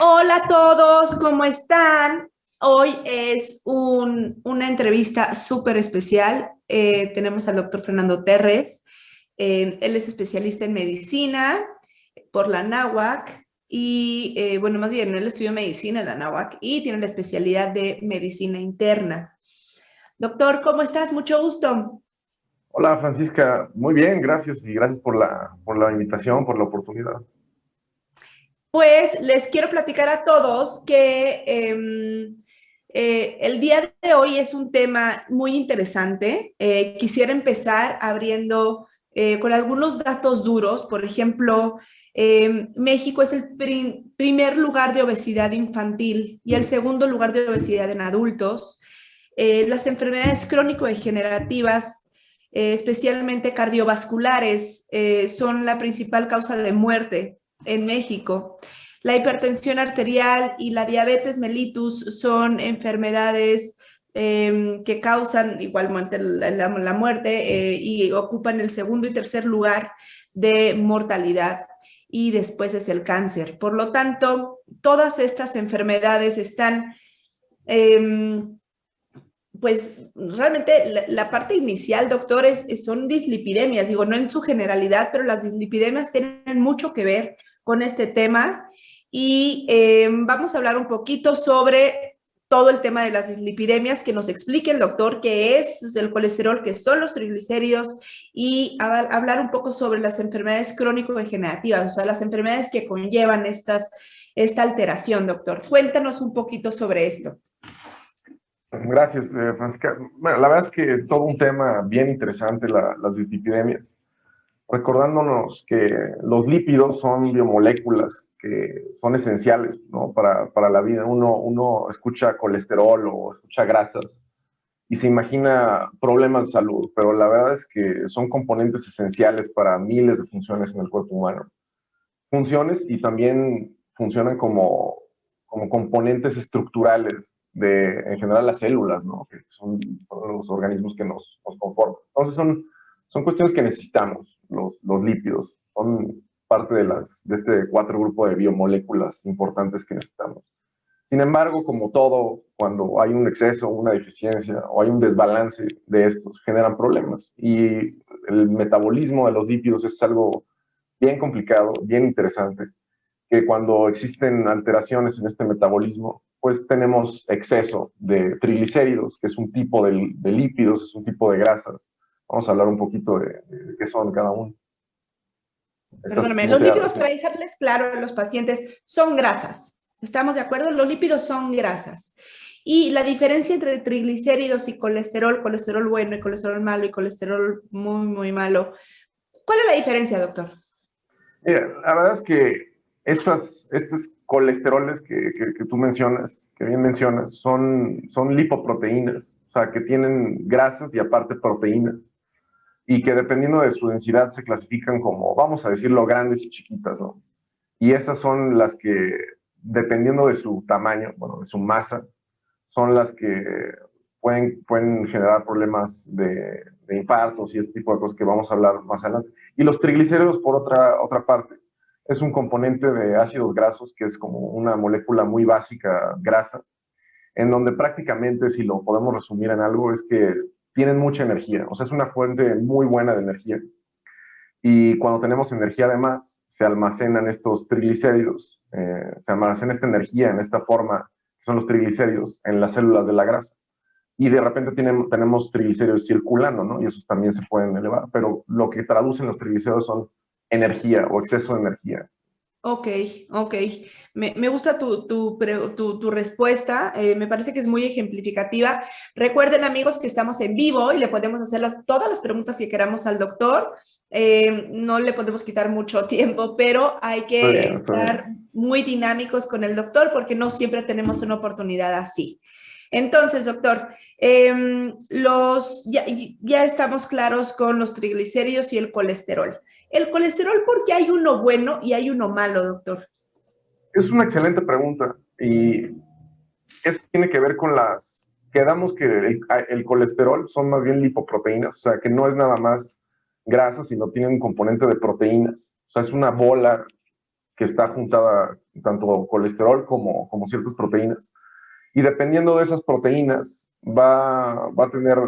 Hola a todos, ¿cómo están? Hoy es una entrevista súper especial. Tenemos al doctor Fernando Terres. Él es especialista en medicina por la NAWAC y, bueno, más bien, él estudió medicina en la NAWAC y tiene la especialidad de medicina interna. Doctor, ¿cómo estás? Mucho gusto. Hola Francisca, muy bien, gracias y gracias por la invitación, por la oportunidad. Pues les quiero platicar a todos que el día de hoy es un tema muy interesante. Quisiera empezar abriendo con algunos datos duros. Por ejemplo, México es el primer lugar de obesidad infantil y el segundo lugar de obesidad en adultos. Las enfermedades crónico-degenerativas, especialmente cardiovasculares, son la principal causa de muerte en México. La hipertensión arterial y la diabetes mellitus son enfermedades que causan igualmente la muerte y ocupan el segundo y tercer lugar de mortalidad y después es el cáncer. Por lo tanto, todas estas enfermedades están pues realmente la parte inicial, doctor, son dislipidemias, digo, no en su generalidad, pero las dislipidemias tienen mucho que ver con este tema y vamos a hablar un poquito sobre todo el tema de las dislipidemias, que nos explique el doctor qué es el colesterol, qué son los triglicéridos y hablar un poco sobre las enfermedades crónico-degenerativas, o sea, las enfermedades que conllevan esta alteración, doctor. Cuéntanos un poquito sobre esto. Gracias, Francisca. Bueno, la verdad es que es todo un tema bien interesante, las dislipidemias, recordándonos que los lípidos son biomoléculas que son esenciales, ¿no? para la vida. Uno escucha colesterol o escucha grasas y se imagina problemas de salud, pero la verdad es que son componentes esenciales para miles de funciones en el cuerpo humano. Funciones y también funcionan como componentes estructurales en general, las células, ¿no? Que son los organismos que nos conforman. Entonces, son cuestiones que necesitamos, los lípidos. Son parte de este cuatro grupo de biomoléculas importantes que necesitamos. Sin embargo, como todo, cuando hay un exceso, una deficiencia o hay un desbalance de estos, generan problemas. Y el metabolismo de los lípidos es algo bien complicado, bien interesante, que cuando existen alteraciones en este metabolismo, pues tenemos exceso de triglicéridos, que es un tipo de lípidos, es un tipo de grasas. Vamos a hablar un poquito de qué son cada uno. ¿Estás Perdóname, los muteada? lípidos, Sí. para dejarles claro a los pacientes, son grasas. ¿Estamos de acuerdo? Los lípidos son grasas. Y la diferencia entre triglicéridos y colesterol bueno y colesterol malo y colesterol muy, muy malo, ¿cuál es la diferencia, doctor? Mira, la verdad es que estos colesteroles que tú mencionas, que bien mencionas, son lipoproteínas, o sea, que tienen grasas y aparte proteínas, y que dependiendo de su densidad se clasifican como, vamos a decirlo, grandes y chiquitas, ¿no? Y esas son las que, dependiendo de su tamaño, bueno, de su masa, son las que pueden generar problemas de infartos y este tipo de cosas que vamos a hablar más adelante. Y los triglicéridos, por otra parte, es un componente de ácidos grasos que es como una molécula muy básica, grasa, en donde prácticamente, si lo podemos resumir en algo, es que tienen mucha energía, o sea, es una fuente muy buena de energía. Y cuando tenemos energía además, se almacenan estos triglicéridos, se almacena esta energía en esta forma, que son los triglicéridos, en las células de la grasa. Y de repente tenemos triglicéridos circulando, ¿no? Y esos también se pueden elevar, pero lo que traducen los triglicéridos son energía o exceso de energía. Ok, ok. Me gusta tu respuesta. Me parece que es muy ejemplificativa. Recuerden, amigos, que estamos en vivo y le podemos hacer todas las preguntas que queramos al doctor. No le podemos quitar mucho tiempo, pero hay Está que bien, está estar bien. muy dinámicos con el doctor porque no siempre tenemos una oportunidad así. Entonces, doctor, ya estamos claros con los triglicéridos y el colesterol. El colesterol, ¿por qué hay uno bueno y hay uno malo, doctor? Es una excelente pregunta y eso tiene que ver con quedamos que el colesterol son más bien lipoproteínas, o sea, que no es nada más grasa, sino tiene un componente de proteínas. O sea, es una bola que está juntada tanto colesterol como ciertas proteínas. Y dependiendo de esas proteínas, va a tener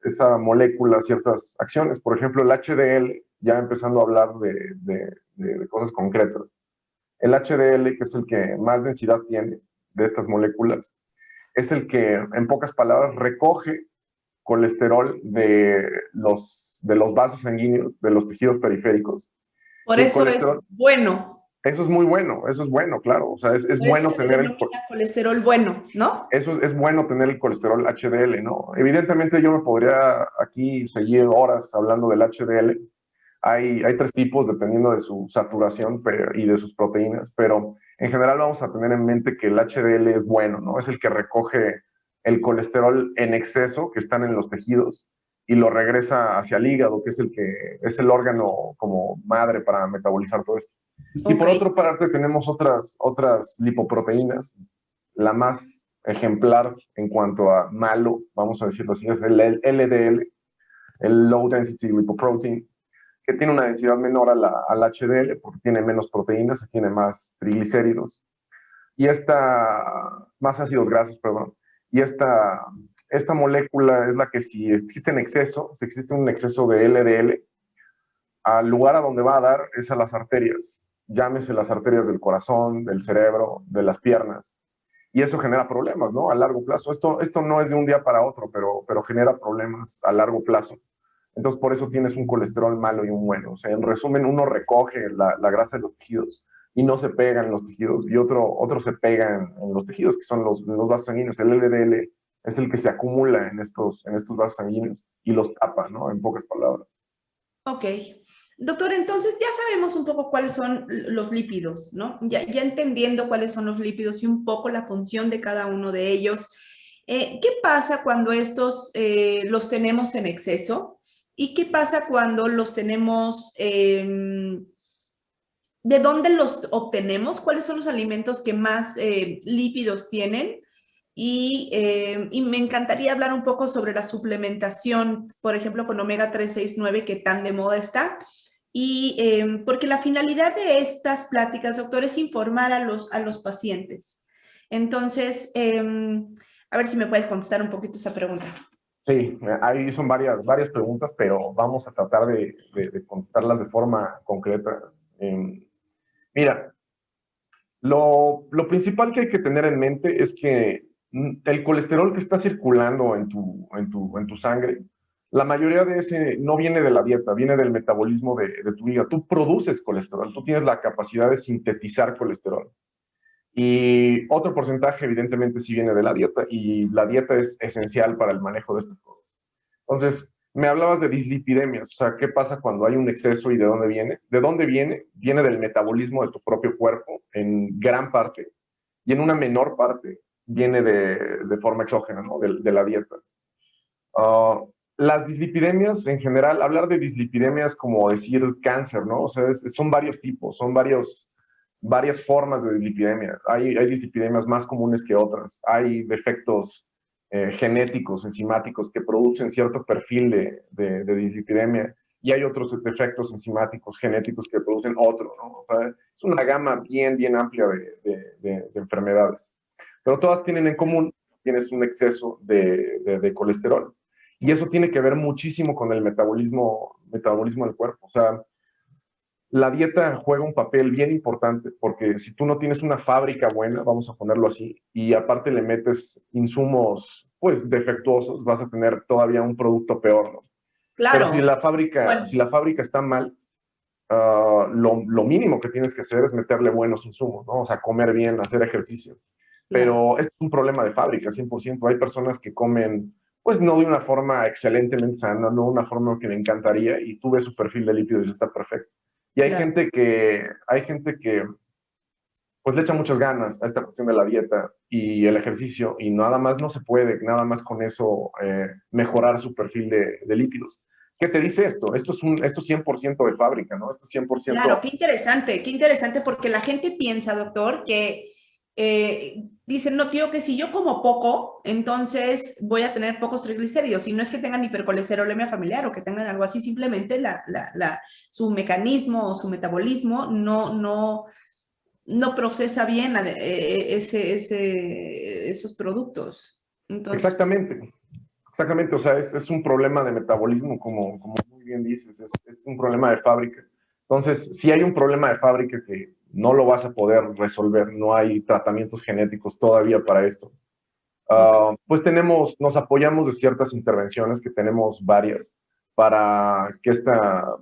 esa molécula ciertas acciones. Por ejemplo, el HDL, ya empezando a hablar de cosas concretas. El HDL, que es el que más densidad tiene de estas moléculas, es el que, en pocas palabras, recoge colesterol de los vasos sanguíneos, de los tejidos periféricos. Por Y el eso es colesterol, bueno. eso es muy bueno, eso es bueno, claro. O sea, es Por eso bueno se le tener denomina colesterol bueno, ¿no? eso es bueno tener el colesterol HDL, ¿no? Evidentemente yo me podría aquí seguir horas hablando del HDL. Hay tres tipos dependiendo de su saturación y de sus proteínas, pero en general vamos a tener en mente que el HDL es bueno, ¿no? Es el que recoge el colesterol en exceso que están en los tejidos y lo regresa hacia el hígado, que es el órgano como madre para metabolizar todo esto. Y Ok. por otra parte tenemos otras lipoproteínas. La más ejemplar en cuanto a malo, vamos a decirlo así, es el LDL, el Low Density Lipoprotein, que tiene una densidad menor al HDL porque tiene menos proteínas, tiene más triglicéridos y más ácidos grasos, perdón. Y esta molécula es la que si existe en exceso, si existe un exceso de LDL, al lugar a donde va a dar es a las arterias, llámese las arterias del corazón, del cerebro, de las piernas. Y eso genera problemas, ¿no? A largo plazo. Esto no es de un día para otro, pero genera problemas a largo plazo. Entonces, por eso tienes un colesterol malo y un bueno. O sea, en resumen, uno recoge la grasa de los tejidos y no se pega en los tejidos, y otro se pega en los tejidos, que son los vasos sanguíneos. El LDL es el que se acumula en estos vasos sanguíneos y los tapa, ¿no? En pocas palabras. Ok. Doctor, entonces ya sabemos un poco cuáles son los lípidos, ¿no? Ya entendiendo cuáles son los lípidos y un poco la función de cada uno de ellos. ¿Qué pasa cuando estos los tenemos en exceso? ¿Y qué pasa cuando los tenemos, de dónde los obtenemos? ¿Cuáles son los alimentos que más lípidos tienen? Y me encantaría hablar un poco sobre la suplementación, por ejemplo, con omega 3, 6, 9, que tan de moda está. Porque la finalidad de estas pláticas, doctor, es informar a los pacientes. Entonces, a ver si me puedes contestar un poquito esa pregunta. Sí, ahí son varias preguntas, pero vamos a tratar de contestarlas de forma concreta. Mira, lo principal que hay que tener en mente es que el colesterol que está circulando en tu sangre, la mayoría de ese no viene de la dieta, viene del metabolismo de tu hígado. Tú produces colesterol, tú tienes la capacidad de sintetizar colesterol. Y otro porcentaje, evidentemente, sí viene de la dieta, y la dieta es esencial para el manejo de estas cosas. Entonces, me hablabas de dislipidemias, o sea, ¿qué pasa cuando hay un exceso y de dónde viene? ¿De dónde viene? Viene del metabolismo de tu propio cuerpo en gran parte, y en una menor parte viene de forma exógena, ¿no? De la dieta. Las dislipidemias en general, hablar de dislipidemias es como decir cáncer, ¿no? O sea, son varios tipos, son varias formas de dislipidemia. Hay dislipidemias más comunes que otras. Hay defectos genéticos, enzimáticos, que producen cierto perfil de dislipidemia, y hay otros defectos enzimáticos, genéticos, que producen otro, ¿no? O sea, es una gama bien amplia de enfermedades. Pero todas tienen en común, tienes un exceso de colesterol. Y eso tiene que ver muchísimo con el metabolismo del cuerpo. O sea, la dieta juega un papel bien importante, porque si tú no tienes una fábrica buena, vamos a ponerlo así, y aparte le metes insumos pues defectuosos, vas a tener todavía un producto peor, ¿no? Pero si Claro. Bueno, si la fábrica está mal, lo mínimo que tienes que hacer es meterle buenos insumos, ¿no? O sea, comer bien, hacer ejercicio. claro. Pero es un problema de fábrica, 100%. Hay personas que comen, pues no de una forma excelentemente sana, no una forma que me encantaría, y tú ves su perfil de lípidos y está perfecto. Y Claro. hay gente que pues le echa muchas ganas a esta cuestión de la dieta y el ejercicio, y nada más no se puede, nada más con eso mejorar su perfil de lípidos. ¿Qué te dice esto? Esto es 100% de fábrica, ¿no? Esto es Claro, 100%. qué interesante, porque la gente piensa, doctor, que dicen, no, tío, que si yo como poco, entonces voy a tener pocos triglicéridos, y no es que tengan hipercolesterolemia familiar o que tengan algo así, simplemente su mecanismo o su metabolismo no procesa bien esos productos. Entonces, Exactamente, exactamente. O sea, es un problema de metabolismo, como muy bien dices, es un problema de fábrica. Entonces, si hay un problema de fábrica que no lo vas a poder resolver, no hay tratamientos genéticos todavía para esto. ok, Pues nos apoyamos de ciertas intervenciones, que tenemos varias, para que esta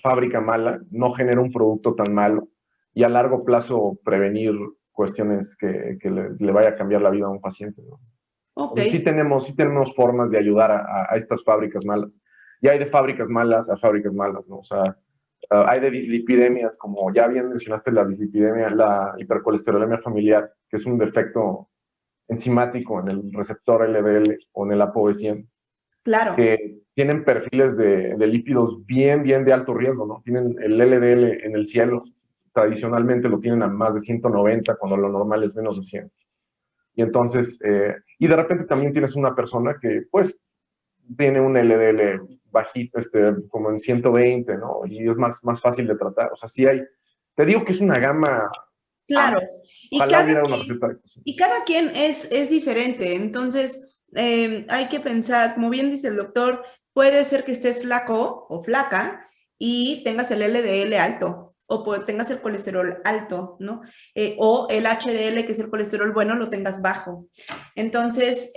fábrica mala no genere un producto tan malo y a largo plazo prevenir cuestiones que le vaya a cambiar la vida a un paciente, ¿no? ok, Entonces sí tenemos formas de ayudar a estas fábricas malas. Y hay de fábricas malas a fábricas malas, ¿no? O sea, hay de dislipidemias, como ya bien mencionaste, la dislipidemia, la hipercolesterolemia familiar, que es un defecto enzimático en el receptor LDL o en el ApoB100, claro. que tienen perfiles de lípidos bien de alto riesgo, ¿no? Tienen el LDL en el cielo, tradicionalmente lo tienen a más de 190, cuando lo normal es menos de 100. Y entonces, y de repente también tienes una persona que, pues, tiene un LDL bajito, como en 120, ¿no? Y es más fácil de tratar. O sea, sí hay, te digo que es una gama Claro, amplia. y Ojalá cada hubiera una quien, receta de cocina. y cada quien es diferente, entonces hay que pensar, como bien dice el doctor, puede ser que estés flaco o flaca y tengas el LDL alto o tengas el colesterol alto, ¿no? O el HDL, que es el colesterol bueno, lo tengas bajo. Entonces,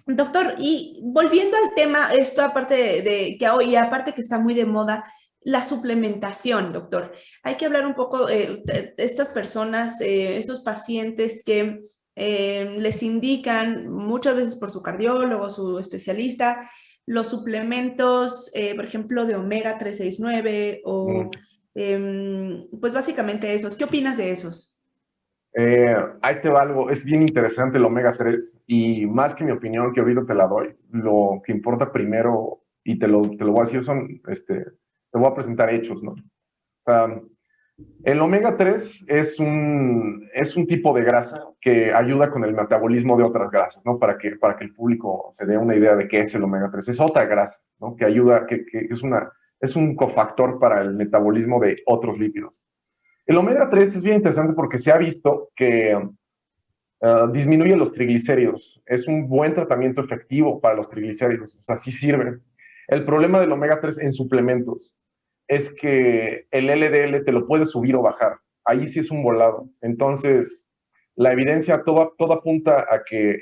doctor, y volviendo al tema, esto aparte que hoy, aparte que está muy de moda, la suplementación, doctor. Hay que hablar un poco de estas personas, estos pacientes que les indican muchas veces por su cardiólogo, su especialista, los suplementos, por ejemplo, de omega 369 o Mm. pues básicamente esos. ¿Qué opinas de esos? Ahí te va algo, es bien interesante el omega 3 y más que mi opinión, que ahorita te la doy, lo que importa primero, y te lo voy a decir, te voy a presentar hechos, ¿no? Um, el omega 3 es un tipo de grasa que ayuda con el metabolismo de otras grasas, ¿no? Para que el público se dé una idea de qué es el omega 3. Es otra grasa, ¿no? Que ayuda, que es un cofactor para el metabolismo de otros lípidos. El omega 3 es bien interesante porque se ha visto que disminuye los triglicéridos. Es un buen tratamiento efectivo para los triglicéridos. O sea, sí sirve. El problema del omega 3 en suplementos es que el LDL te lo puede subir o bajar. Ahí sí es un volado. Entonces, la evidencia toda apunta a que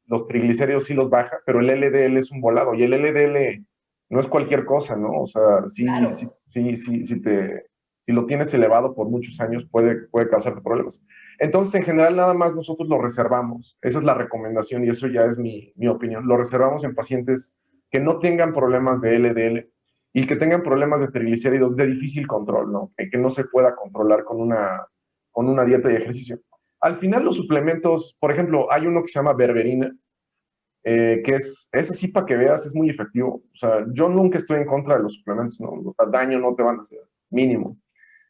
los triglicéridos sí los baja, pero el LDL es un volado. Y el LDL no es cualquier cosa, ¿no? O sea, Claro. si lo tienes elevado por muchos años, puede causarte problemas. Entonces, en general, nada más nosotros lo reservamos. Esa es la recomendación y eso ya es mi opinión. Lo reservamos en pacientes que no tengan problemas de LDL y que tengan problemas de triglicéridos de difícil control, ¿no? Que no se pueda controlar con una dieta y ejercicio. Al final, los suplementos, por ejemplo, hay uno que se llama berberina, que ese sí, para que veas, es muy efectivo. O sea, yo nunca estoy en contra de los suplementos, ¿no? O sea, daño no te van a hacer, mínimo.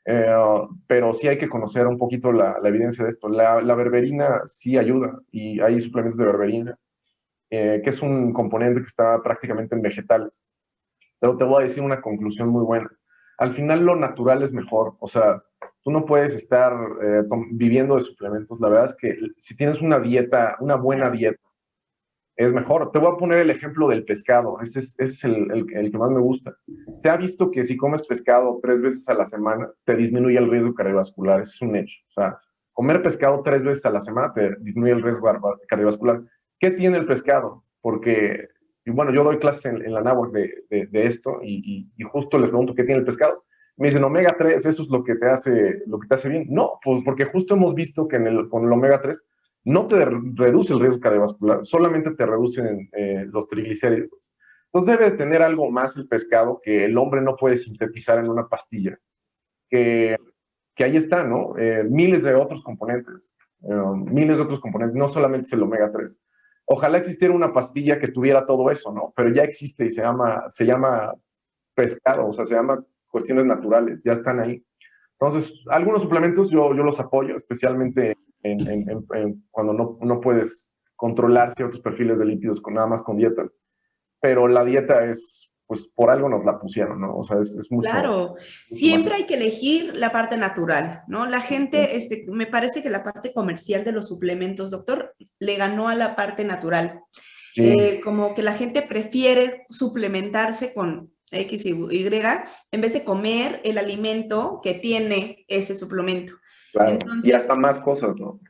Pero sí hay que conocer un poquito la evidencia de esto. La berberina sí ayuda y hay suplementos de berberina, que es un componente que está prácticamente en vegetales. Pero te voy a decir una conclusión muy buena. Al final lo natural es mejor. O sea, tú no puedes estar viviendo de suplementos. La verdad es que si tienes una dieta, una buena dieta, es mejor. Te voy a poner el ejemplo del pescado. Ese es el que más me gusta. Se ha visto que si comes pescado 3 veces a la semana, te disminuye el riesgo cardiovascular. Eso es un hecho. O sea, comer pescado 3 veces a la semana te disminuye el riesgo cardiovascular. ¿Qué tiene el pescado? Porque, y bueno, yo doy clases en la NAWAC de esto y justo les pregunto qué tiene el pescado. Me dicen omega 3, eso es lo que te hace bien. No, pues porque justo hemos visto que con el omega 3 no te reduce el riesgo cardiovascular, solamente te reducen los triglicéridos. Entonces debe tener algo más el pescado que el hombre no puede sintetizar en una pastilla, que, que ahí está, ¿no? Miles de otros componentes, no solamente es el omega 3. Ojalá existiera una pastilla que tuviera todo eso, ¿no? Pero ya existe y se llama pescado, o sea, se llama cuestiones naturales, ya están ahí. Entonces, algunos suplementos yo los apoyo, especialmente cuando no puedes controlar ciertos perfiles de lípidos nada más con dieta, pero la dieta es pues por algo nos la pusieron, ¿no? O sea, es mucho, Claro, mucho más. siempre hay que elegir la parte natural, ¿no? La gente, me parece que la parte comercial de los suplementos, doctor, le ganó a la parte natural. Sí, Como que la gente prefiere suplementarse con X y Y en vez de comer el alimento que tiene ese suplemento. claro. Y Entonces, hasta más cosas, ¿no?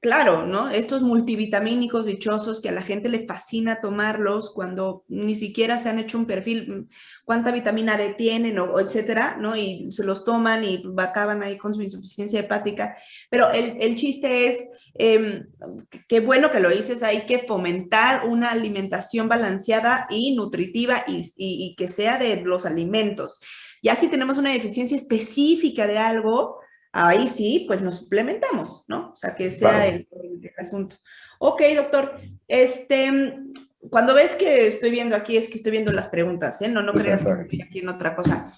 claro, ¿no? Estos multivitamínicos dichosos que a la gente le fascina tomarlos cuando ni siquiera se han hecho un perfil, cuánta vitamina D tienen o etcétera, ¿no? Y se los toman y acaban ahí con su insuficiencia hepática. Pero el chiste es, qué bueno que lo dices, hay que fomentar una alimentación balanceada y nutritiva y que sea de los alimentos. Ya si tenemos una deficiencia específica de algo, ahí sí, pues nos suplementamos, ¿no? O sea, que sea Claro, el asunto. Ok, doctor, cuando ves que estoy viendo aquí, es que estoy viendo las preguntas, ¿eh? No está creas que bien. estoy aquí en otra cosa.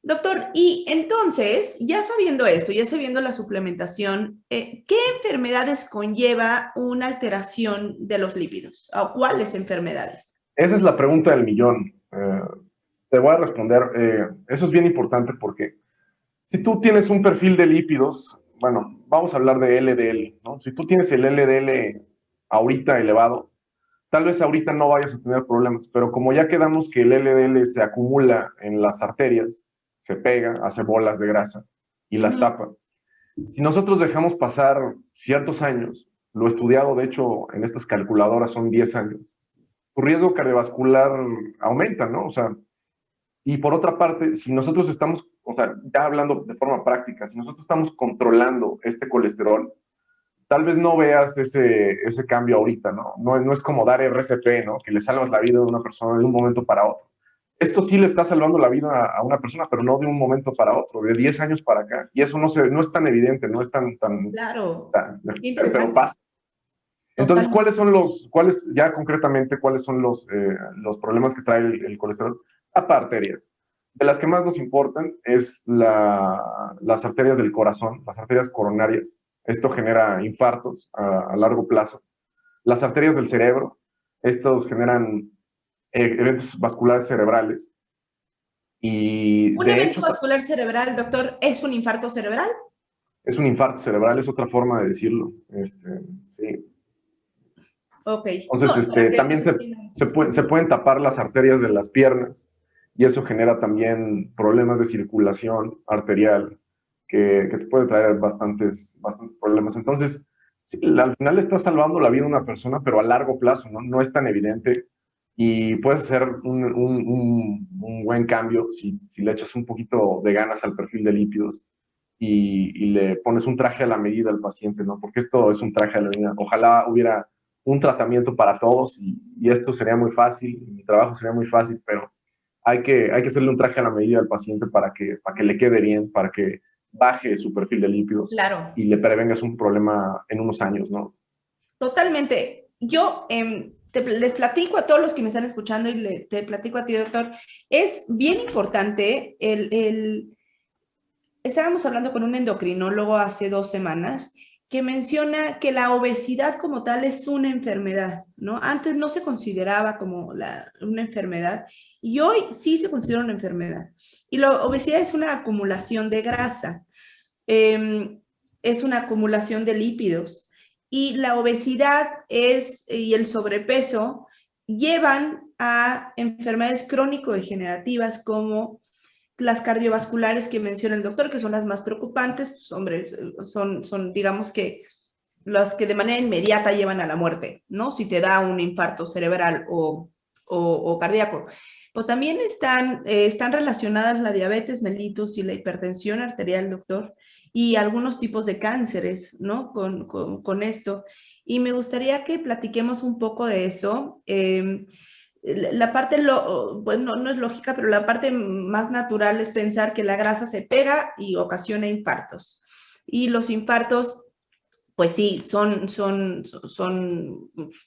Doctor, y entonces, ya sabiendo esto, ya sabiendo la suplementación, ¿qué enfermedades conlleva una alteración de los lípidos? ¿O cuáles enfermedades? Esa es la pregunta del millón. Te voy a responder. Eso es bien importante porque si tú tienes un perfil de lípidos, bueno, vamos a hablar de LDL, ¿no? Si tú tienes el LDL ahorita elevado, tal vez ahorita no vayas a tener problemas, pero como ya quedamos que el LDL se acumula en las arterias, se pega, hace bolas de grasa y las Ujú. tapa. Si nosotros dejamos pasar ciertos años, lo estudiado de hecho en estas calculadoras son 10 años, tu riesgo cardiovascular aumenta, ¿no? O sea, y por otra parte, si nosotros estamos, o sea, ya hablando de forma práctica, si nosotros estamos controlando este colesterol, tal vez no veas ese cambio ahorita, ¿no? No es como dar RCP, ¿no? Que le salvas la vida de una persona de un momento para otro. Esto sí le está salvando la vida a una persona, pero no de un momento para otro, de 10 años para acá. Y eso no es tan evidente, no es Claro, pero interesante, pasa. Entonces, totalmente. ya concretamente, cuáles son los problemas que trae el colesterol? Arterias. De las que más nos importan es las arterias del corazón, las arterias coronarias. Esto genera infartos a largo plazo. Las arterias del cerebro, estos generan eventos vasculares cerebrales. Y ¿Un de evento hecho, vascular cerebral, doctor, es un infarto cerebral? es un infarto cerebral, es otra forma de decirlo. Sí. Ok. Entonces, No, para que también nos entiendan. se pueden tapar las arterias de las piernas y eso genera también problemas de circulación arterial que te puede traer bastantes problemas. Entonces, sí, al final le estás salvando la vida a una persona, pero a largo plazo, ¿no? No es tan evidente y puede ser un buen cambio si le echas un poquito de ganas al perfil de lípidos y le pones un traje a la medida al paciente, ¿no? Porque esto es un traje a la medida. Ojalá hubiera un tratamiento para todos y esto sería muy fácil, mi trabajo sería muy fácil, pero hay que hacerle un traje a la medida al paciente para que le quede bien, para que baje su perfil de lípidos Claro, y le prevengas un problema en unos años, ¿no? totalmente. Yo les platico a todos los que me están escuchando y te platico a ti, doctor. Es bien importante estábamos hablando con un endocrinólogo hace 2 semanas que menciona que la obesidad como tal es una enfermedad, ¿no? Antes no se consideraba como una enfermedad y hoy sí se considera una enfermedad. Y la obesidad es una acumulación de grasa, eh, es una acumulación de lípidos y la obesidad y el sobrepeso llevan a enfermedades crónico-degenerativas como las cardiovasculares que menciona el doctor, que son las más preocupantes, pues, hombre, son, digamos que las que de manera inmediata llevan a la muerte, ¿no? Si te da un infarto cerebral o cardíaco. Pero también están relacionadas la diabetes mellitus y la hipertensión arterial, doctor, y algunos tipos de cánceres, ¿no? Con esto. Y me gustaría que platiquemos un poco de eso. La parte, bueno, no es lógica, pero la parte más natural es pensar que la grasa se pega y ocasiona infartos. Y los infartos, pues sí, son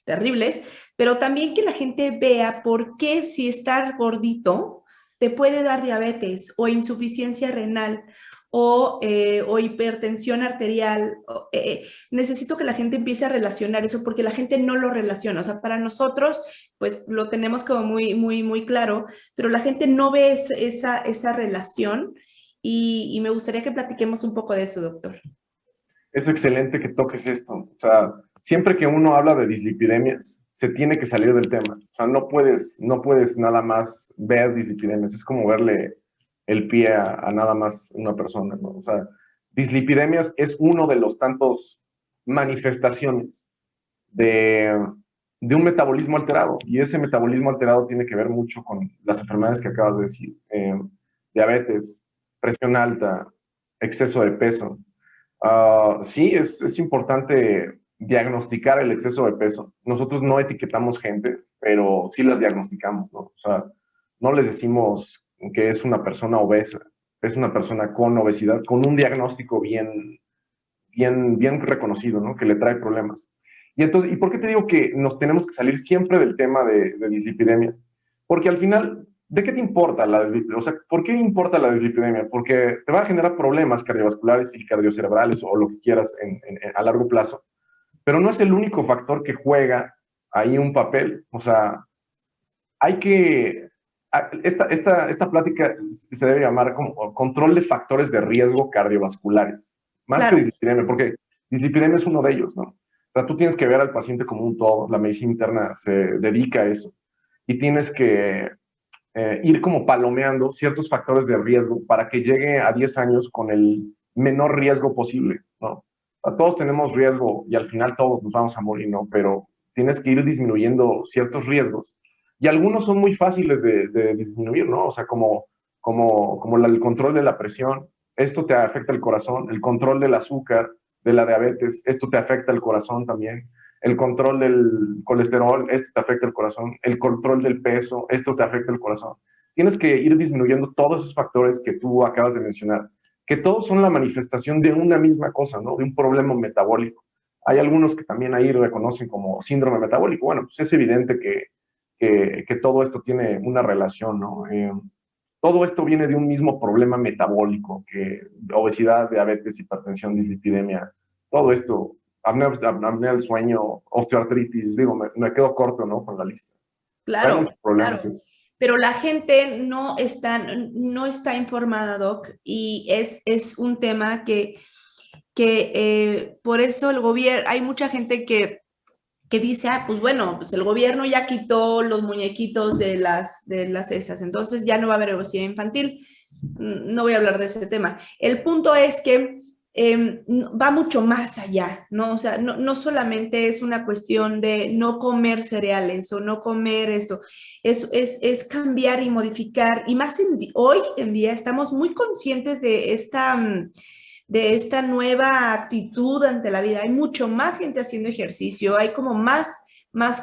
terribles, pero también que la gente vea por qué si estar gordito te puede dar diabetes o insuficiencia renal o hipertensión arterial. Necesito que la gente empiece a relacionar eso porque la gente no lo relaciona. O sea, para nosotros, pues lo tenemos como muy claro, pero la gente no ve esa relación y me gustaría que platiquemos un poco de eso, doctor. Es excelente que toques esto. O sea, siempre que uno habla de dislipidemias, se tiene que salir del tema. O sea, no puedes nada más ver dislipidemias. Es como verle el pie a nada más una persona, ¿no? O sea, dislipidemias es uno de los tantos manifestaciones de, de un metabolismo alterado. Y ese metabolismo alterado tiene que ver mucho con las enfermedades que acabas de decir. Diabetes, presión alta, exceso de peso. Sí, es importante diagnosticar el exceso de peso. Nosotros no etiquetamos gente, pero sí las diagnosticamos, ¿no? O sea, no les decimos que es una persona obesa, es una persona con obesidad, con un diagnóstico bien reconocido, ¿no? Que le trae problemas. Y entonces, ¿y por qué te digo que nos tenemos que salir siempre del tema de dislipidemia? Porque al final, ¿de qué te importa la dislipidemia? O sea, ¿por qué importa la dislipidemia? Porque te va a generar problemas cardiovasculares y cardiocerebrales o lo que quieras a largo plazo, pero no es el único factor que juega ahí un papel. O sea, hay que... Esta plática se debe llamar como control de factores de riesgo cardiovasculares, más que Claro. dislipidemia, porque dislipidemia es uno de ellos, ¿no? O sea, tú tienes que ver al paciente como un todo, la medicina interna se dedica a eso, y tienes que ir como palomeando ciertos factores de riesgo para que llegue a 10 años con el menor riesgo posible, ¿no? O sea, todos tenemos riesgo y al final todos nos vamos a morir, ¿no? Pero tienes que ir disminuyendo ciertos riesgos y algunos son muy fáciles de disminuir, ¿no? O sea, como el control de la presión, esto te afecta el corazón, el control del azúcar, de la diabetes, esto te afecta el corazón también, el control del colesterol, esto te afecta el corazón, el control del peso, esto te afecta el corazón. Tienes que ir disminuyendo todos esos factores que tú acabas de mencionar, que todos son la manifestación de una misma cosa, ¿no? De un problema metabólico. Hay algunos que también ahí reconocen como síndrome metabólico. Bueno, pues es evidente que todo esto tiene una relación, ¿no? Todo esto viene de un mismo problema metabólico, que obesidad, diabetes, hipertensión, dislipidemia, todo esto, apnea del sueño, osteoartritis, digo, me quedo corto, ¿no? Con la lista. Hay Claro, muchos problemas. claro. Pero la gente no está informada, Doc, y es un tema que por eso el gobierno, hay mucha gente que dice, pues bueno, pues el gobierno ya quitó los muñequitos de las esas, entonces ya no va a haber obesidad infantil. No voy a hablar de ese tema. El punto es que va mucho más allá, ¿no? O sea, no solamente es una cuestión de no comer cereales o no comer esto, es cambiar y modificar, y más hoy en día estamos muy conscientes de esta nueva actitud ante la vida. Hay mucho más gente haciendo ejercicio, hay como más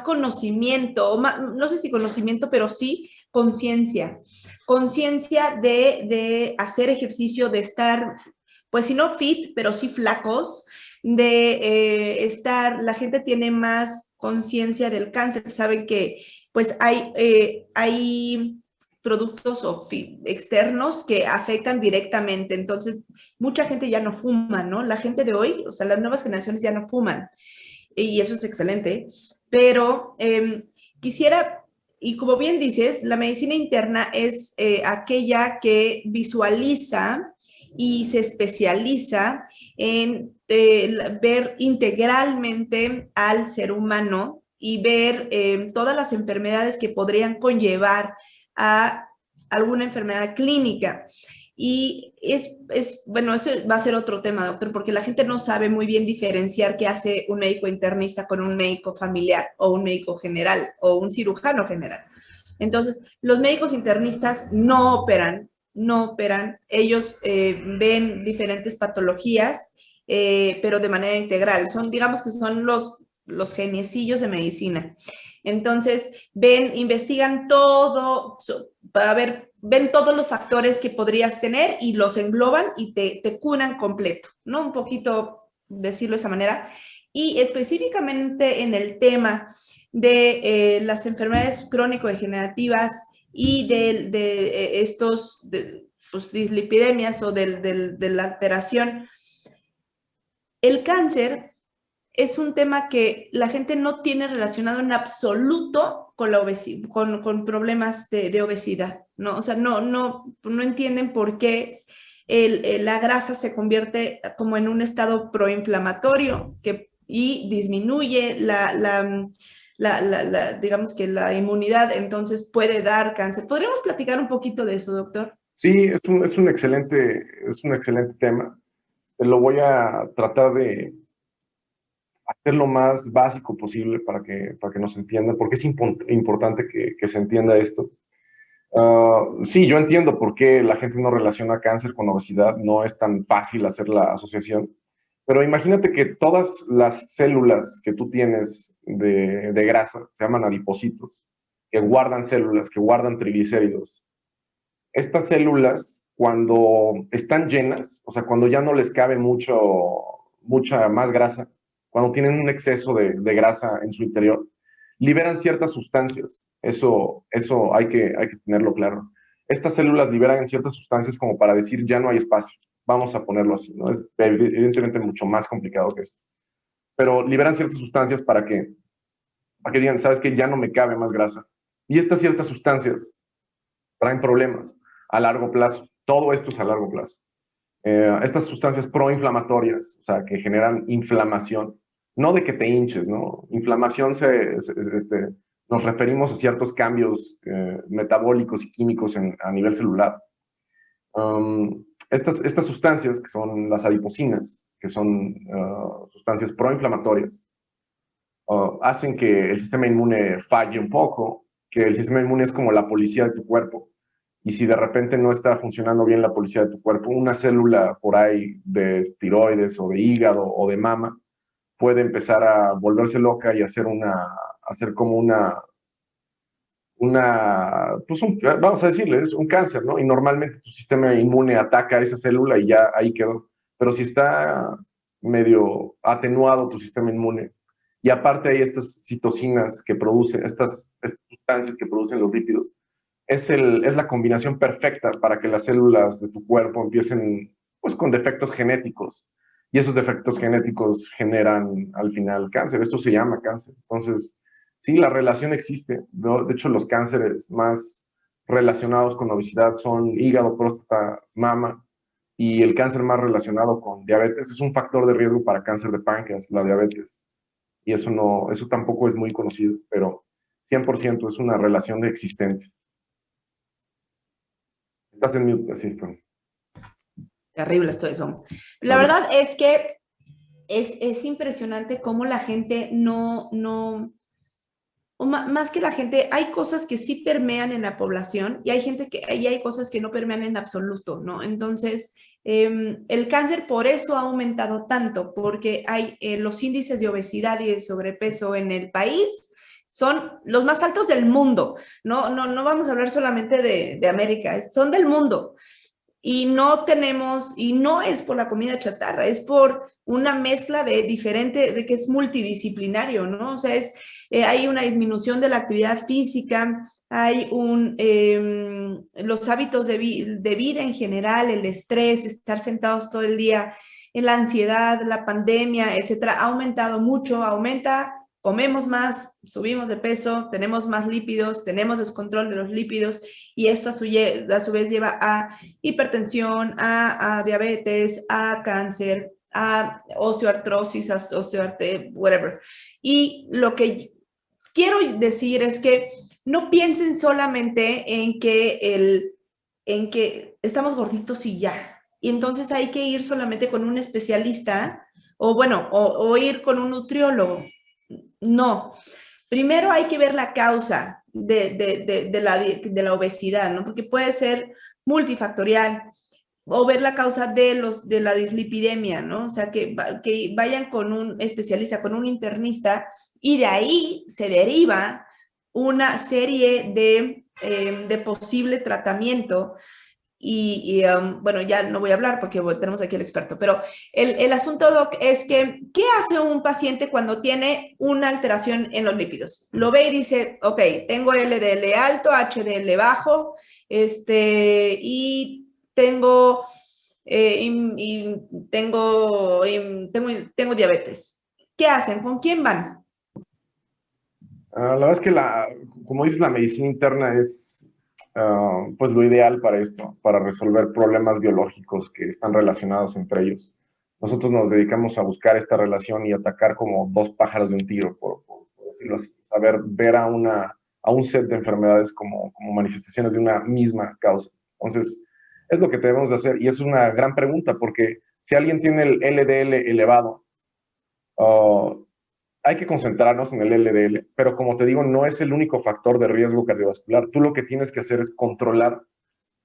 conocimiento, no sé si conocimiento, pero sí conciencia. Conciencia de hacer ejercicio, de estar, pues si no fit, pero sí flacos, de la gente tiene más conciencia del cáncer, saben que pues hay productos externos que afectan directamente, entonces mucha gente ya no fuma, ¿no? La gente de hoy, o sea, las nuevas generaciones ya no fuman y eso es excelente, pero quisiera, y como bien dices, la medicina interna es aquella que visualiza y se especializa en ver integralmente al ser humano y ver todas las enfermedades que podrían conllevar a alguna enfermedad clínica. Y bueno, esto va a ser otro tema, doctor, porque la gente no sabe muy bien diferenciar qué hace un médico internista con un médico familiar o un médico general o un cirujano general. Entonces, los médicos internistas no operan, ellos ven diferentes patologías, pero de manera integral. Digamos que son los geniecillos de medicina. Entonces, investigan todo, ven todos los factores que podrías tener y los engloban y te curan completo, ¿no? Un poquito decirlo de esa manera. Y específicamente en el tema de las enfermedades crónico-degenerativas y de estos pues, dislipidemias o de la alteración. El cáncer es un tema que la gente no tiene relacionado en absoluto con la obesidad, con problemas de obesidad, ¿no? O sea, no entienden por qué la grasa se convierte como en un estado proinflamatorio y disminuye digamos que la inmunidad, entonces puede dar cáncer. ¿Podríamos platicar un poquito de eso, doctor? Sí, es un excelente tema. Lo voy a tratar de hacer lo más básico posible para que nos entiendan, porque es importante que se entienda esto. Sí, yo entiendo por qué la gente no relaciona cáncer con obesidad, no es tan fácil hacer la asociación, pero imagínate que todas las células que tú tienes de grasa se llaman adipocitos, que guardan células, que guardan triglicéridos. Estas células, cuando están llenas, o sea, cuando ya no les cabe mucha más grasa, cuando tienen un exceso de grasa en su interior, liberan ciertas sustancias. Eso hay que tenerlo claro. Estas células liberan ciertas sustancias como para decir ya no hay espacio. Vamos a ponerlo así, ¿no? Es evidentemente mucho más complicado que esto. Pero liberan ciertas sustancias para que digan, sabes que ya no me cabe más grasa. Y estas ciertas sustancias traen problemas a largo plazo. Todo esto es a largo plazo. Estas sustancias proinflamatorias, o sea, que generan inflamación, no de que te hinches, ¿no? Inflamación nos referimos a ciertos cambios metabólicos y químicos a nivel celular. Estas sustancias, que son las adipocinas, que son sustancias proinflamatorias, hacen que el sistema inmune falle un poco, que el sistema inmune es como la policía de tu cuerpo. Y si de repente no está funcionando bien la policía de tu cuerpo, una célula por ahí de tiroides o de hígado o de mama puede empezar a volverse loca y hacer como pues vamos a decirle, es un cáncer, ¿no? Y normalmente tu sistema inmune ataca a esa célula y ya ahí quedó. Pero si está medio atenuado tu sistema inmune, y aparte hay estas citocinas que producen, estas sustancias que producen los lípidos, es la combinación perfecta para que las células de tu cuerpo empiecen pues con defectos genéticos. Y esos defectos genéticos generan al final cáncer. Esto se llama cáncer. Entonces, sí, la relación existe, ¿no? De hecho, los cánceres más relacionados con obesidad son hígado, próstata, mama, y el cáncer más relacionado con diabetes es un factor de riesgo para cáncer de páncreas, la diabetes. Y eso tampoco es muy conocido, pero 100% es una relación de existencia. Estás en mute, así, pero... Terrible esto eso. La verdad es que es impresionante cómo la gente o más que la gente, hay cosas que sí permean en la población y hay cosas que no permean en absoluto, ¿no? Entonces, el cáncer por eso ha aumentado tanto, porque hay los índices de obesidad y de sobrepeso en el país son los más altos del mundo. No vamos a hablar solamente de América, son del mundo. Y no es por la comida chatarra, es por una mezcla de que es multidisciplinario, ¿no? O sea, hay una disminución de la actividad física, hay los hábitos de vida en general, el estrés, estar sentados todo el día, la ansiedad, la pandemia, etcétera, ha aumentado mucho, comemos más, subimos de peso, tenemos más lípidos, tenemos descontrol de los lípidos y esto a su vez lleva a hipertensión, a diabetes, a cáncer, a osteoartrosis, whatever. Y lo que quiero decir es que no piensen solamente en que estamos gorditos y ya. Y entonces hay que ir solamente con un especialista o ir con un nutriólogo. No. Primero hay que ver la causa de la obesidad, ¿no? Porque puede ser multifactorial o ver la causa de la dislipidemia, ¿no? O sea, que vayan con un especialista, con un internista y de ahí se deriva una serie de posible tratamiento. Bueno, ya no voy a hablar porque tenemos aquí al experto, pero el asunto, Doc, es que, ¿qué hace un paciente cuando tiene una alteración en los lípidos? Lo ve y dice, ok, tengo LDL alto, HDL bajo, y tengo, y tengo diabetes. ¿Qué hacen? ¿Con quién van? La verdad es que, como dices, la medicina interna es pues lo ideal para esto, para resolver problemas biológicos que están relacionados entre ellos. Nosotros nos dedicamos a buscar esta relación y atacar como dos pájaros de un tiro, por decirlo así. Ver a un set de enfermedades como manifestaciones de una misma causa. Entonces, es lo que debemos de hacer y es una gran pregunta porque si alguien tiene el LDL elevado, uh, hay que concentrarnos en el LDL, pero como te digo, no es el único factor de riesgo cardiovascular. Tú lo que tienes que hacer es controlar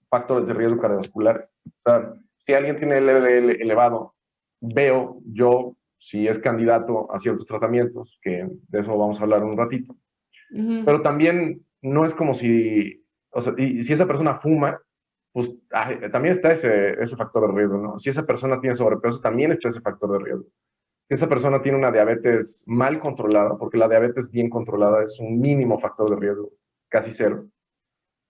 factores de riesgo cardiovasculares. O sea, si alguien tiene el LDL elevado, veo yo si es candidato a ciertos tratamientos, que de eso vamos a hablar un ratito. Pero también no es como si, o sea, y si esa persona fuma, pues también está ese factor de riesgo, ¿no? Si esa persona tiene sobrepeso, también está ese factor de riesgo. Si esa persona tiene una diabetes mal controlada, porque la diabetes bien controlada es un mínimo factor de riesgo, casi cero.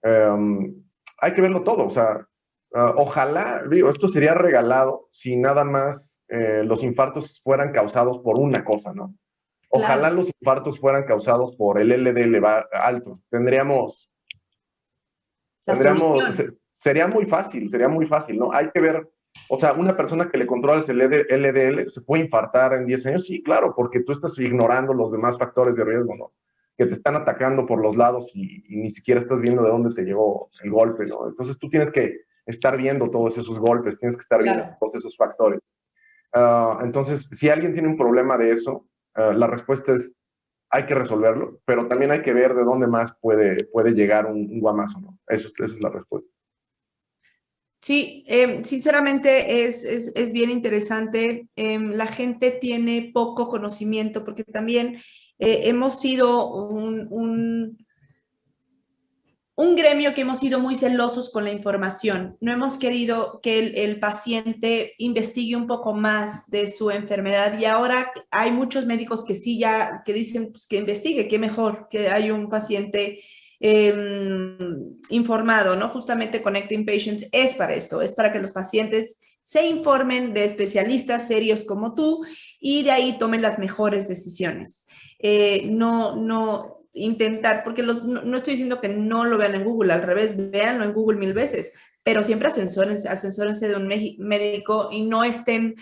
Hay que verlo todo, o sea, ojalá, digo, esto sería regalado si nada más los infartos fueran causados por una cosa, ¿no? Ojalá Claro. los infartos fueran causados por el LDL alto. La solución. sería muy fácil, ¿no? Hay que ver, o sea, una persona que le controlas el LDL se puede infartar en 10 años, sí, claro, porque tú estás ignorando los demás factores de riesgo, ¿no? Que te están atacando por los lados y ni siquiera estás viendo de dónde te llegó el golpe, ¿no? Entonces tú tienes que estar viendo todos esos golpes, tienes que estar viendo Claro. todos esos factores. Entonces, si alguien tiene un problema de eso, la respuesta es hay que resolverlo, pero también hay que ver de dónde más puede llegar un guamazo, ¿no? Esa es la respuesta. Sí, sinceramente es bien interesante. La gente tiene poco conocimiento porque también hemos sido un gremio que hemos sido muy celosos con la información. No hemos querido que el paciente investigue un poco más de su enfermedad y ahora hay muchos médicos que sí ya, que dicen pues, que investigue, que mejor que hay un paciente informado, ¿no? Justamente Connecting Patients es para esto, es para que los pacientes se informen de especialistas serios como tú y de ahí tomen las mejores decisiones. No intentar, porque no estoy diciendo que no lo vean en Google, al revés, véanlo en Google 1000 veces, pero siempre asesórense de un médico y no estén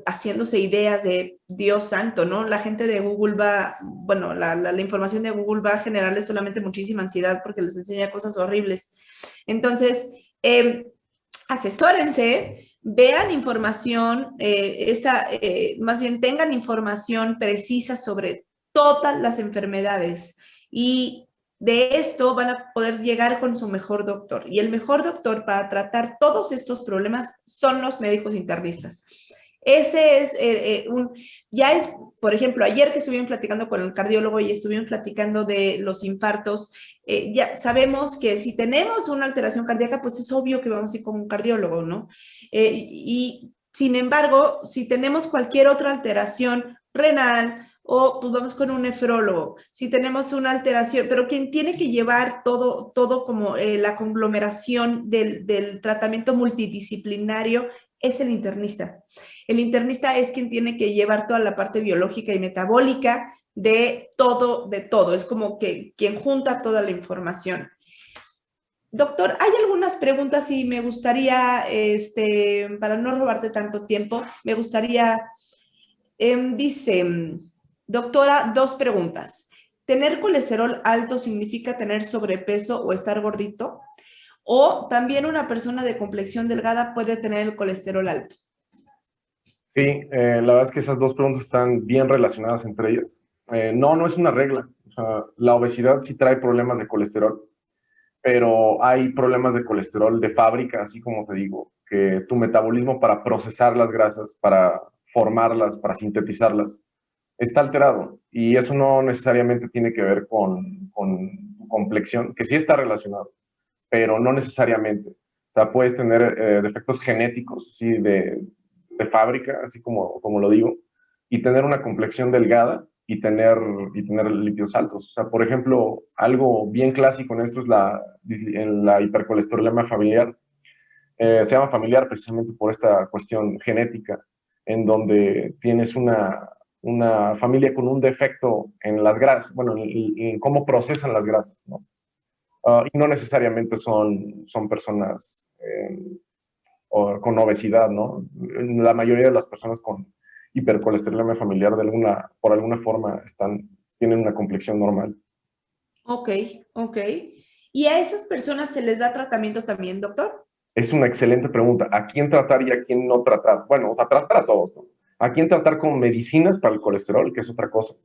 haciéndose ideas de Dios santo, ¿no? La gente de Google bueno, la información de Google va a generarles solamente muchísima ansiedad porque les enseña cosas horribles. Entonces, asesórense, vean información, más bien tengan información precisa sobre todas las enfermedades y de esto van a poder llegar con su mejor doctor. Y el mejor doctor para tratar todos estos problemas son los médicos internistas. Ese es ya es, por ejemplo, ayer que estuvimos platicando con el cardiólogo y estuvimos platicando de los infartos, ya sabemos que si tenemos una alteración cardíaca, pues es obvio que vamos a ir con un cardiólogo, ¿no? Y sin embargo, si tenemos cualquier otra alteración renal, o pues vamos con un nefrólogo, si tenemos una alteración, pero quien tiene que llevar todo como la conglomeración del tratamiento multidisciplinario es el internista. El internista es quien tiene que llevar toda la parte biológica y metabólica de todo, de todo. Es como que quien junta toda la información. Doctor, hay algunas preguntas y me gustaría, para no robarte tanto tiempo, me gustaría, dice, doctora, dos preguntas. ¿Tener colesterol alto significa tener sobrepeso o estar gordito? ¿O también una persona de complexión delgada puede tener el colesterol alto? Sí, la verdad es que esas dos preguntas están bien relacionadas entre ellas. No es una regla. O sea, la obesidad sí trae problemas de colesterol, pero hay problemas de colesterol de fábrica, así como te digo, que tu metabolismo para procesar las grasas, para formarlas, para sintetizarlas, está alterado. Y eso no necesariamente tiene que ver con tu complexión, que sí está relacionado, pero no necesariamente. O sea, puedes tener defectos genéticos, así de fábrica, así como lo digo, y tener una complexión delgada y tener lípidos altos. O sea, por ejemplo, algo bien clásico en esto es en la hipercolesterolemia familiar, Se llama familiar precisamente por esta cuestión genética, en donde tienes una familia con un defecto en las grasas, bueno, en cómo procesan las grasas, ¿no? Y no necesariamente son personas con obesidad, ¿no? La mayoría de las personas con hipercolesterolemia familiar por alguna forma tienen una complexión normal. Ok, ok. ¿Y a esas personas se les da tratamiento también, doctor? Es una excelente pregunta. ¿A quién tratar y a quién no tratar? Bueno, o sea, tratar a todos, ¿no? ¿A quién tratar con medicinas para el colesterol, que es otra cosa?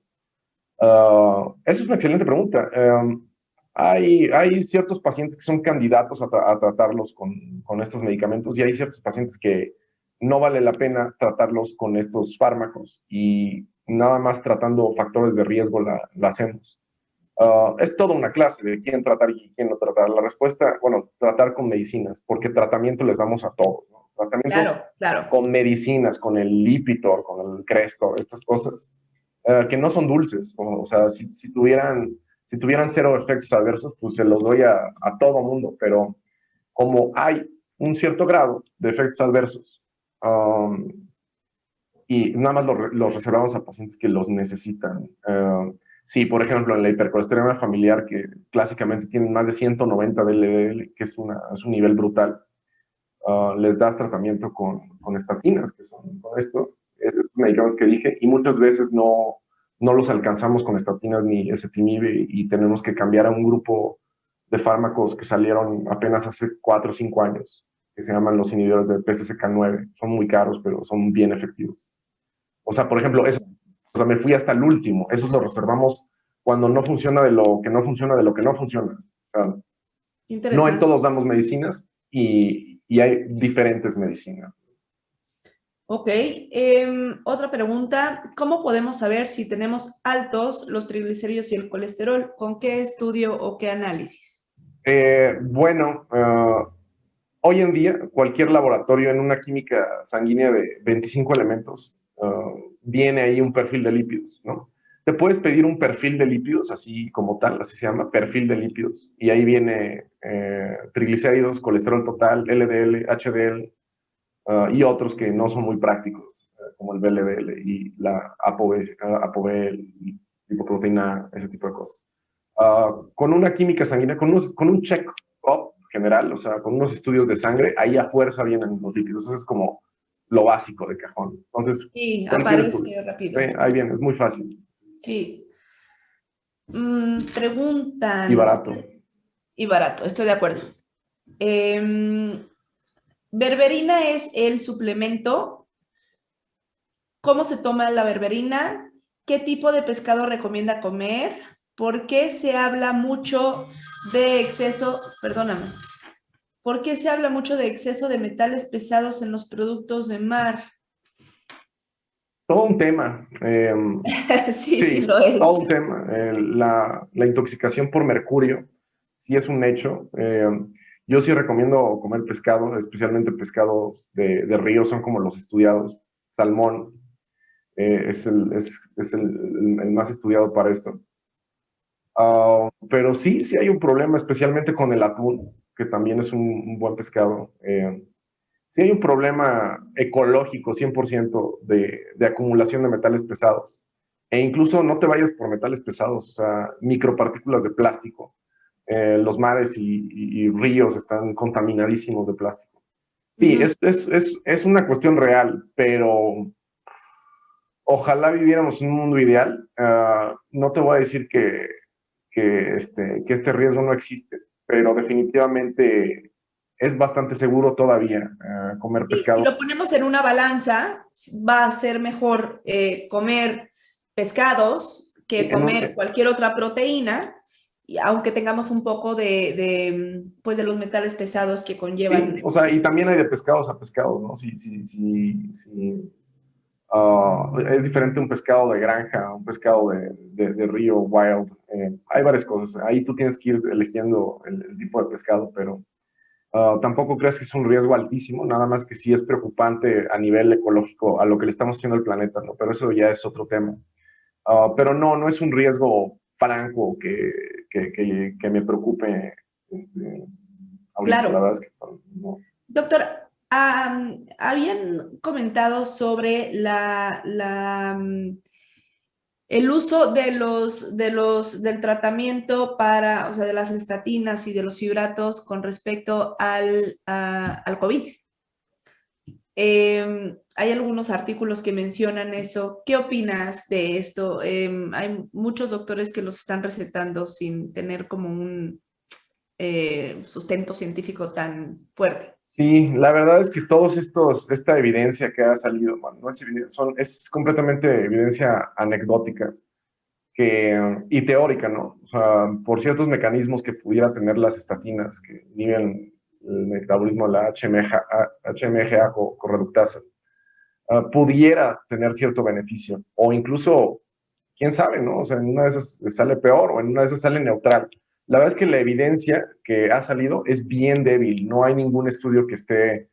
Esa es una excelente pregunta. Hay ciertos pacientes que son candidatos a tratarlos con estos medicamentos y hay ciertos pacientes que no vale la pena tratarlos con estos fármacos y nada más tratando factores de riesgo la hacemos. Es toda una clase de quién tratar y quién no tratar. La respuesta, bueno, tratar con medicinas, porque tratamiento les damos a todos, ¿no? Tratamientos Claro, claro. con medicinas, con el Lipitor, con el Crestor, estas cosas, que no son dulces. O sea, si tuvieran cero efectos adversos, pues se los doy a todo mundo, pero como hay un cierto grado de efectos adversos, um, y nada más los reservamos a pacientes que los necesitan. Sí, por ejemplo, en la hipercolesterolemia familiar, que clásicamente tienen más de 190 de LDL, que es un nivel brutal, les das tratamiento con estatinas, que son con estos medicamentos que dije, y muchas veces no los alcanzamos con estatinas ni ezetimibe y tenemos que cambiar a un grupo de fármacos que salieron apenas hace 4 o 5 años, que se llaman los inhibidores de PCSK9. Son muy caros, pero son bien efectivos. O sea, por ejemplo, eso, o sea, me fui hasta el último. Eso lo reservamos cuando no funciona de lo que no funciona de lo que no funciona. O sea, no en Interesante. todos damos medicinas y hay diferentes medicinas. Ok. Otra pregunta. ¿Cómo podemos saber si tenemos altos los triglicéridos y el colesterol? ¿Con qué estudio o qué análisis? Bueno, hoy en día cualquier laboratorio en una química sanguínea de 25 elementos viene ahí un perfil de lípidos, ¿no? Te puedes pedir un perfil de lípidos, así como tal, así se llama, perfil de lípidos, y ahí viene triglicéridos, colesterol total, LDL, HDL, y otros que no son muy prácticos, como el VLDL y la ApoB, lipoproteína, ese tipo de cosas. Con una química sanguínea, con un check-up general, o sea, con unos estudios de sangre, ahí a fuerza vienen los lípidos. Eso es como lo básico de cajón. Entonces, Sí, cualquier estudio. aparece rápido. Ahí viene, es muy fácil Sí. y Preguntan, barato. y barato, estoy de acuerdo. Berberina es el suplemento. ¿Cómo se toma la berberina? ¿Qué tipo de pescado recomienda comer? ¿Por qué se habla mucho de exceso, perdóname, por qué se habla mucho de exceso de metales pesados en los productos de mar? Todo un tema. Sí, sí Sí, lo todo es. un tema. La intoxicación por mercurio sí es un hecho. Yo sí recomiendo comer pescado, especialmente pescados de río, son como los estudiados. Salmón es el más estudiado para esto. Pero sí hay un problema, especialmente con el atún, que también es un buen pescado. Sí hay un problema ecológico 100% de acumulación de metales pesados. E incluso no te vayas por metales pesados, o sea, micropartículas de plástico. Los mares y ríos están contaminadísimos de plástico. Sí, Ujú. es una cuestión real, pero ojalá viviéramos en un mundo ideal. No te voy a decir que este riesgo no existe, pero definitivamente es bastante seguro todavía comer Sí, si pescado. lo ponemos en una balanza, va a ser mejor comer pescados que En un, comer cualquier otra proteína, y aunque tengamos un poco pues de los metales pesados que sí, conllevan. o sea, y también hay de pescados a pescados, ¿no? Sí, es diferente un pescado de granja, un pescado de río, wild. Hay varias cosas. Ahí tú tienes que ir eligiendo el tipo de pescado, pero tampoco creas que es un riesgo altísimo, nada más que sí es preocupante a nivel ecológico a lo que le estamos haciendo al planeta, ¿no? Pero eso ya es otro tema. Pero no es un riesgo franco que me preocupe ahorita, la Claro. verdad es que no. Doctor, habían comentado sobre el uso del tratamiento para, o sea, de las estatinas y de los fibratos con respecto al COVID. Hay algunos artículos que mencionan eso. ¿Qué opinas de esto? Hay muchos doctores que los están recetando sin tener como un sustento científico tan fuerte. Sí, la verdad es que esta evidencia que ha salido, bueno, no es evidencia, es completamente evidencia anecdótica y teórica, ¿no? O sea, por ciertos mecanismos que pudiera tener las estatinas que inhiben el metabolismo de la HMG-A correductasa, pudiera tener cierto beneficio, o incluso, quién sabe, ¿no? O sea, en una de esas sale peor o en una de esas sale neutral. La verdad es que la evidencia que ha salido es bien débil, no hay ningún estudio que esté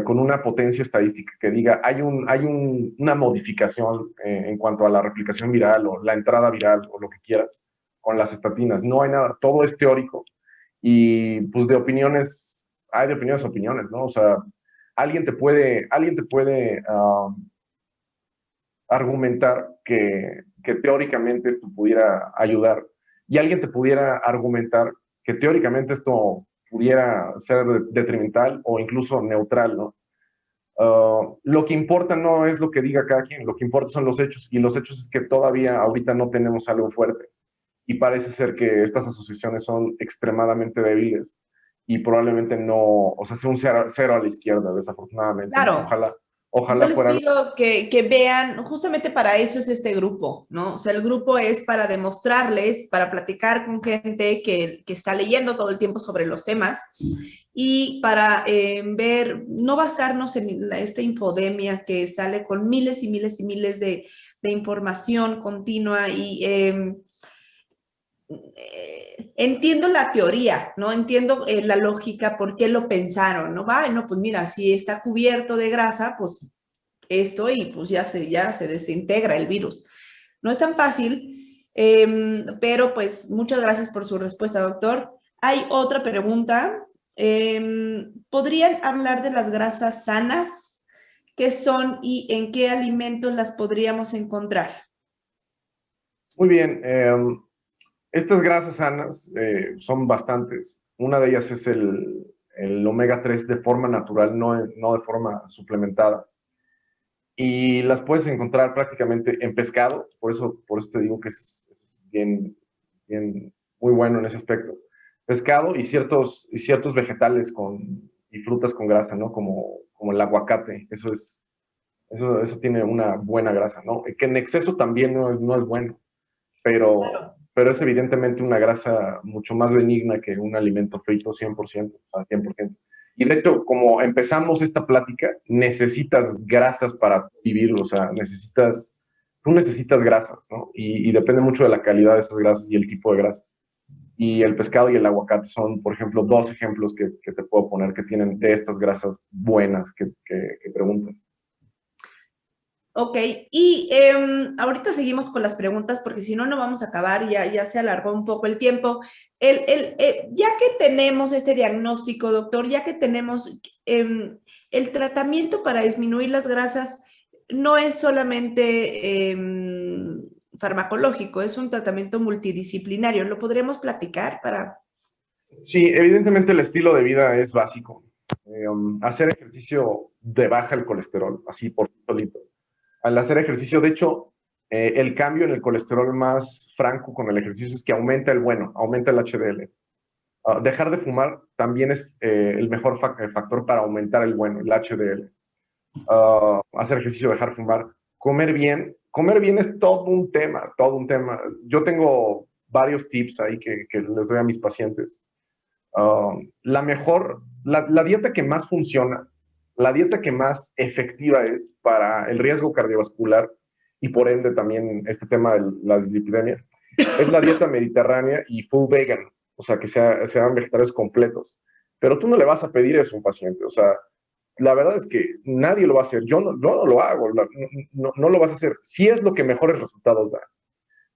con una potencia estadística que diga una modificación en cuanto a la replicación viral o la entrada viral o lo que quieras con las estatinas. No hay nada, todo es teórico y pues de opiniones, hay de opiniones a opiniones, ¿no? O sea, alguien te puede argumentar que teóricamente esto pudiera ayudar y alguien te pudiera argumentar que teóricamente esto pudiera ser detrimental o incluso neutral, ¿no? Lo que importa no es lo que diga cada quien, lo que importa son los hechos y los hechos es que todavía ahorita no tenemos algo fuerte y parece ser que estas asociaciones son extremadamente débiles y probablemente no, o sea, sea un cero a la izquierda, desafortunadamente, ¿no? Claro, yo Ojalá les fuera. pido que vean, justamente para eso es este grupo, ¿no? O sea, el grupo es para demostrarles, para platicar con gente que está leyendo todo el tiempo sobre los temas y para ver, no basarnos en esta infodemia que sale con miles y miles y miles de información continua y entiendo la teoría, ¿no? Entiendo la lógica, por qué lo pensaron, ¿no? Va, no, pues mira, si está cubierto de grasa, pues esto y pues ya se desintegra el virus. No es tan fácil, pero pues muchas gracias por su respuesta, doctor. Hay otra pregunta. ¿Podrían hablar de las grasas sanas? ¿Qué son y en qué alimentos las podríamos encontrar? Muy bien. Estas grasas sanas son bastantes. Una de ellas es el omega 3 de forma natural, no de forma suplementada. Y las puedes encontrar prácticamente en pescado, por eso te digo que es bien, bien, muy bueno en ese aspecto. Pescado y ciertos vegetales y frutas con grasa, ¿no? Como el aguacate, eso tiene una buena grasa, ¿no? Que en exceso también no es bueno, pero es evidentemente una grasa mucho más benigna que un alimento frito 100%, a 100%. Y de hecho, como empezamos esta plática, necesitas grasas para vivir, o sea, tú necesitas grasas, ¿no? Y depende mucho de la calidad de esas grasas y el tipo de grasas. Y el pescado y el aguacate son, por ejemplo, dos ejemplos que te puedo poner que tienen de estas grasas buenas que preguntas. Ok, y ahorita seguimos con las preguntas porque si no, no vamos a acabar, ya se alargó un poco el tiempo. Ya que tenemos este diagnóstico, doctor, ya que tenemos el tratamiento para disminuir las grasas, no es solamente farmacológico, es un tratamiento multidisciplinario. ¿Lo podremos platicar para... Sí, evidentemente el estilo de vida es básico. Hacer ejercicio de baja el colesterol, así por solito. Al hacer ejercicio, de hecho, el cambio en el colesterol más franco con el ejercicio es que aumenta el bueno, aumenta el HDL. Dejar de fumar también es el mejor factor para aumentar el bueno, el HDL. Hacer ejercicio, dejar de fumar, comer bien. Comer bien es todo un tema, todo un tema. Yo tengo varios tips ahí que les doy a mis pacientes. La dieta que más funciona, la dieta que más efectiva es para el riesgo cardiovascular y por ende también este tema de la dislipidemia, es la dieta mediterránea y full vegan, o sea, que sean vegetales completos. Pero tú no le vas a pedir eso a un paciente, o sea, la verdad es que nadie lo va a hacer, yo no lo hago, no lo vas a hacer, si es lo que mejores resultados da,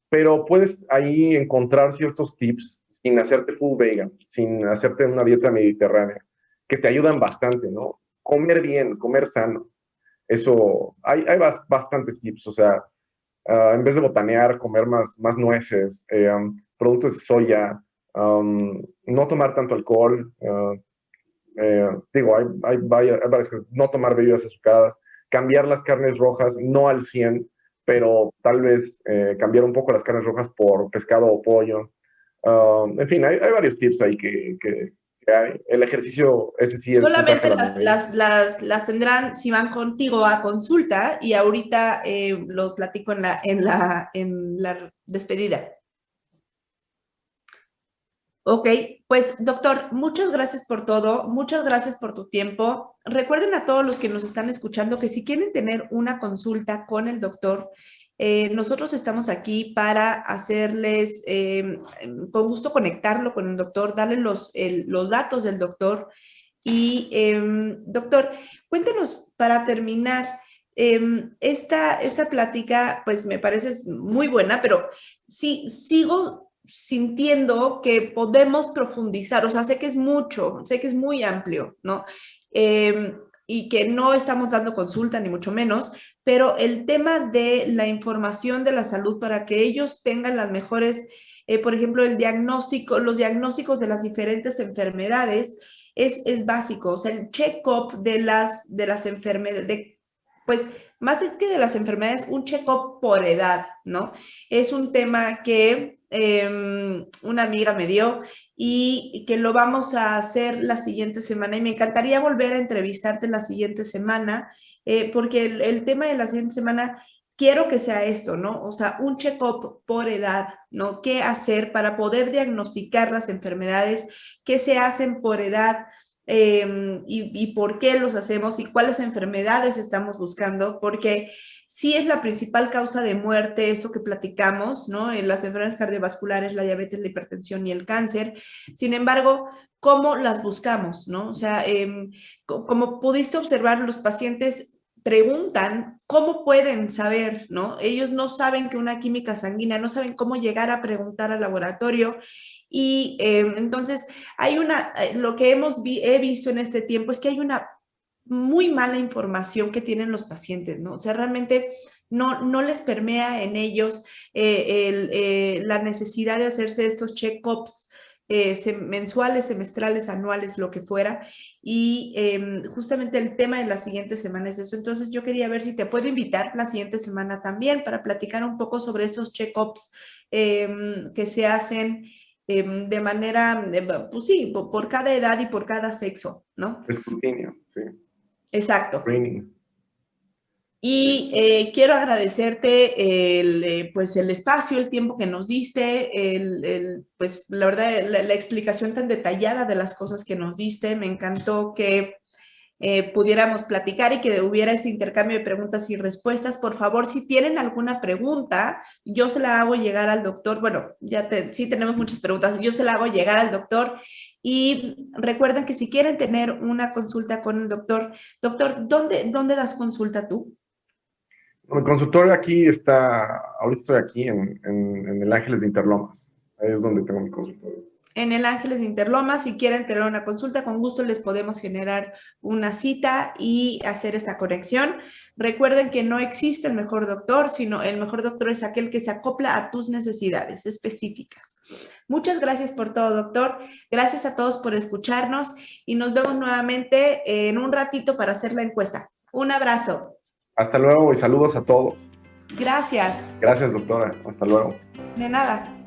pero puedes ahí encontrar ciertos tips sin hacerte full vegan, sin hacerte una dieta mediterránea. que te ayudan bastante, ¿no? Comer bien, comer sano. Eso, hay bastantes tips, o sea, en vez de botanear, comer más nueces, productos de soya, no tomar tanto alcohol, digo, hay varias cosas, no tomar bebidas azucaradas, cambiar las carnes rojas, no al 100, pero tal vez cambiar un poco las carnes rojas por pescado o pollo. En fin, hay varios tips ahí que hay. El ejercicio, ese sí es un traje Solamente a la medida. las tendrán si van contigo a consulta y ahorita lo platico en la despedida. Ok, pues doctor, muchas gracias por todo, muchas gracias por tu tiempo. Recuerden a todos los que nos están escuchando que si quieren tener una consulta con el doctor, nosotros estamos aquí para hacerles, con gusto conectarlo con el doctor, darle los datos del doctor. Y doctor, cuéntenos para terminar, esta plática pues me parece muy buena, pero sí, sigo sintiendo que podemos profundizar, o sea, sé que es mucho, sé que es muy amplio, ¿no? Y que no estamos dando consulta, ni mucho menos, pero el tema de la información de la salud para que ellos tengan las mejores, por ejemplo, el diagnóstico, los diagnósticos de las diferentes enfermedades es básico, o sea, el check-up de las enfermedades, pues más que de las enfermedades, un check-up por edad, ¿no? Es un tema que una amiga me dio y que lo vamos a hacer la siguiente semana y me encantaría volver a entrevistarte la siguiente semana porque el tema de la siguiente semana quiero que sea esto, ¿no? O sea, un check-up por edad, ¿no? ¿Qué hacer para poder diagnosticar las enfermedades? ¿Qué se hacen por edad? Y por qué los hacemos y cuáles enfermedades estamos buscando, porque sí es la principal causa de muerte, esto que platicamos, ¿no? En las enfermedades cardiovasculares, la diabetes, la hipertensión y el cáncer. Sin embargo, ¿cómo las buscamos, no? O sea, como pudiste observar, los pacientes preguntan cómo pueden saber, ¿no? Ellos no saben que una química sanguínea, no saben cómo llegar a preguntar al laboratorio y entonces hay lo que he visto en este tiempo es que hay una muy mala información que tienen los pacientes, ¿no? O sea, realmente no les permea en ellos la necesidad de hacerse estos check-ups mensuales, semestrales, anuales, lo que fuera. Y justamente el tema de la siguiente semana es eso. Entonces yo quería ver si te puedo invitar la siguiente semana también para platicar un poco sobre estos check-ups que se hacen de manera, pues sí, por cada edad y por cada sexo, ¿no? Escrutinio, sí. Exacto. Screening. Y quiero agradecerte pues el espacio, el tiempo que nos diste, pues la verdad, la explicación tan detallada de las cosas que nos diste. Me encantó que pudiéramos platicar y que hubiera este intercambio de preguntas y respuestas. Por favor, si tienen alguna pregunta, yo se la hago llegar al doctor. Bueno, sí tenemos muchas preguntas. Yo se la hago llegar al doctor. Y recuerden que si quieren tener una consulta con el doctor, ¿dónde das consulta tú? Mi consultorio aquí está, ahorita estoy aquí en el Ángeles de Interlomas. Ahí es donde tengo mi consultorio. En el Ángeles de Interlomas, si quieren tener una consulta, con gusto les podemos generar una cita y hacer esta conexión. Recuerden que no existe el mejor doctor, sino el mejor doctor es aquel que se acopla a tus necesidades específicas. Muchas gracias por todo, doctor. Gracias a todos por escucharnos y nos vemos nuevamente en un ratito para hacer la encuesta. Un abrazo. Hasta luego y saludos a todos. Gracias. Gracias, doctora. Hasta luego. De nada.